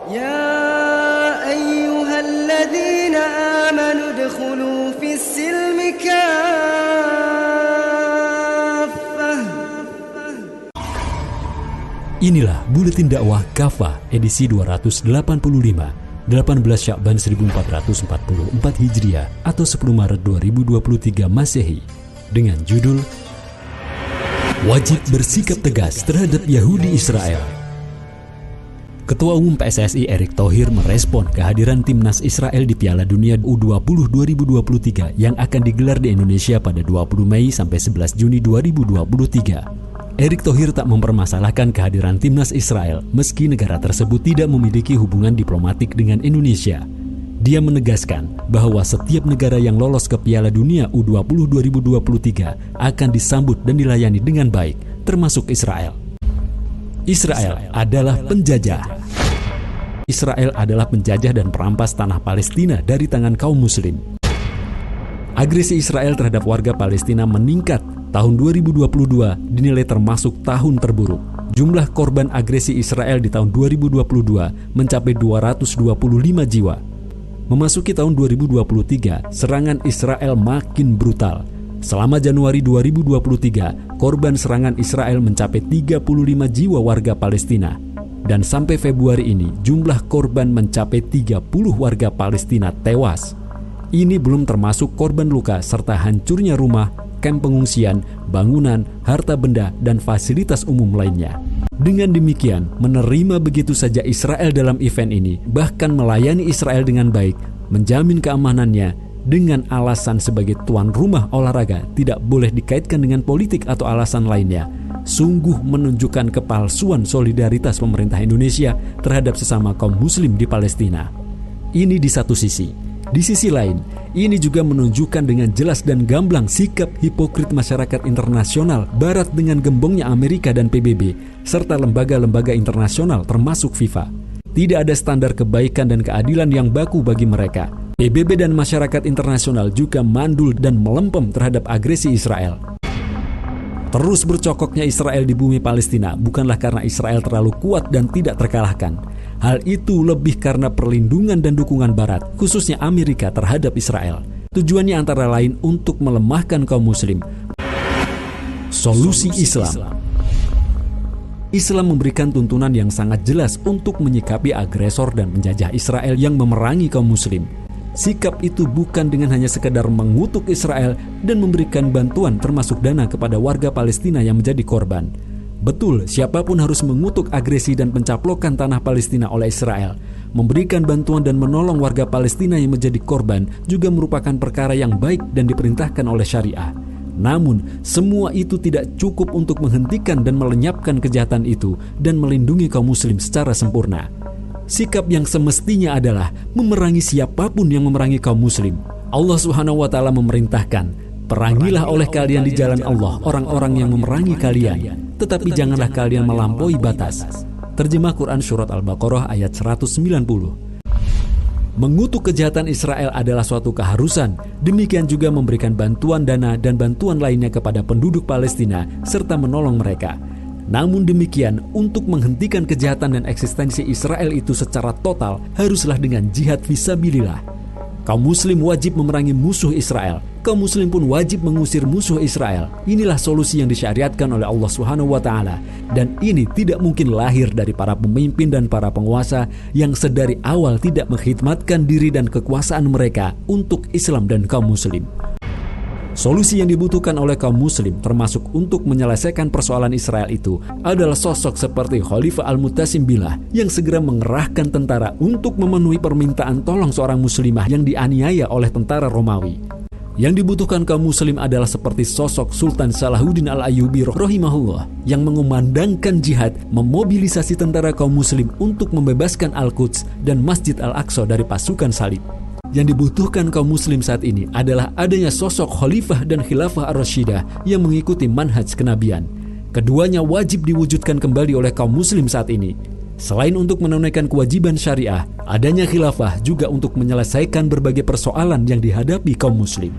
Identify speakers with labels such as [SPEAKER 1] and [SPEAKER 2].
[SPEAKER 1] يا أيها الذين آمنوا ادخلوا في السلم كافة.
[SPEAKER 2] Inilah Buletin Dakwah Kafah edisi 285, 18 Sya'ban 1444 Hijriah atau 10 Maret 2023 Masehi, dengan judul Wajib bersikap tegas terhadap Yahudi Israel. Ketua Umum PSSI Erick Thohir merespon kehadiran timnas Israel di Piala Dunia U20 2023 yang akan digelar di Indonesia pada 20 Mei sampai 11 Juni 2023. Erick Thohir tak mempermasalahkan kehadiran timnas Israel meski negara tersebut tidak memiliki hubungan diplomatik dengan Indonesia. Dia menegaskan bahwa setiap negara yang lolos ke Piala Dunia U20 2023 akan disambut dan dilayani dengan baik, termasuk Israel. Israel adalah penjajah. Israel adalah penjajah dan perampas tanah Palestina dari tangan kaum muslim. Agresi Israel terhadap warga Palestina meningkat. Tahun 2022 dinilai termasuk tahun terburuk. Jumlah korban agresi Israel di tahun 2022 mencapai 225 jiwa. Memasuki tahun 2023, serangan Israel makin brutal. Selama Januari 2023, korban serangan Israel mencapai 35 jiwa warga Palestina. Dan sampai Februari ini, jumlah korban mencapai 30 warga Palestina tewas. Ini belum termasuk korban luka serta hancurnya rumah, kamp pengungsian, bangunan, harta benda, dan fasilitas umum lainnya. Dengan demikian, menerima begitu saja Israel dalam event ini, bahkan melayani Israel dengan baik, menjamin keamanannya, dengan alasan sebagai tuan rumah olahraga tidak boleh dikaitkan dengan politik atau alasan lainnya, sungguh menunjukkan kepalsuan solidaritas pemerintah Indonesia terhadap sesama kaum muslim di Palestina. Ini di satu sisi. Di sisi lain, ini juga menunjukkan dengan jelas dan gamblang sikap hipokrit masyarakat internasional barat dengan gembongnya Amerika dan PBB, serta lembaga-lembaga internasional termasuk FIFA. Tidak ada standar kebaikan dan keadilan yang baku bagi mereka. PBB dan masyarakat internasional juga mandul dan melempem terhadap agresi Israel. Terus bercokoknya Israel di bumi Palestina bukanlah karena Israel terlalu kuat dan tidak terkalahkan. Hal itu lebih karena perlindungan dan dukungan Barat, khususnya Amerika terhadap Israel. Tujuannya antara lain untuk melemahkan kaum muslim. Solusi Islam. Islam memberikan tuntunan yang sangat jelas untuk menyikapi agresor dan penjajah Israel yang memerangi kaum muslim. Sikap itu bukan dengan hanya sekedar mengutuk Israel dan memberikan bantuan termasuk dana kepada warga Palestina yang menjadi korban. Betul, siapapun harus mengutuk agresi dan pencaplokan tanah Palestina oleh Israel. Memberikan bantuan dan menolong warga Palestina yang menjadi korban juga merupakan perkara yang baik dan diperintahkan oleh syariah. Namun, semua itu tidak cukup untuk menghentikan dan melenyapkan kejahatan itu dan melindungi kaum muslim secara sempurna. Sikap yang semestinya adalah memerangi siapapun yang memerangi kaum muslim. Allah Subhanahu wa Ta'ala memerintahkan, perangilah oleh kalian di jalan Allah orang-orang yang memerangi kalian, tetapi janganlah kalian melampaui batas. Terjemah Quran Surat Al-Baqarah ayat 190. Mengutuk kejahatan Israel adalah suatu keharusan. Demikian juga memberikan bantuan dana dan bantuan lainnya kepada penduduk Palestina serta menolong mereka. Namun demikian, untuk menghentikan kejahatan dan eksistensi Israel itu secara total haruslah dengan jihad fisabilillah. Kaum muslim wajib memerangi musuh Israel. Kaum muslim pun wajib mengusir musuh Israel. Inilah solusi yang disyariatkan oleh Allah Subhanahu wa Ta'ala. Dan ini tidak mungkin lahir dari para pemimpin dan para penguasa yang sedari awal tidak mengkhidmatkan diri dan kekuasaan mereka untuk Islam dan kaum muslim. Solusi yang dibutuhkan oleh kaum muslim termasuk untuk menyelesaikan persoalan Israel itu adalah sosok seperti Khalifah Al-Mu'tasim Billah yang segera mengerahkan tentara untuk memenuhi permintaan tolong seorang muslimah yang dianiaya oleh tentara Romawi. Yang dibutuhkan kaum muslim adalah seperti sosok Sultan Salahuddin Al-Ayyubi rahimahullah yang mengumandangkan jihad, memobilisasi tentara kaum muslim untuk membebaskan Al-Quds dan Masjid Al-Aqsa dari pasukan salib. Yang dibutuhkan kaum muslim saat ini adalah adanya sosok khalifah dan khilafah ar-rasyidah yang mengikuti manhaj kenabian. Keduanya wajib diwujudkan kembali oleh kaum muslim saat ini. Selain untuk menunaikan kewajiban syariah, adanya khilafah juga untuk menyelesaikan berbagai persoalan yang dihadapi kaum muslim.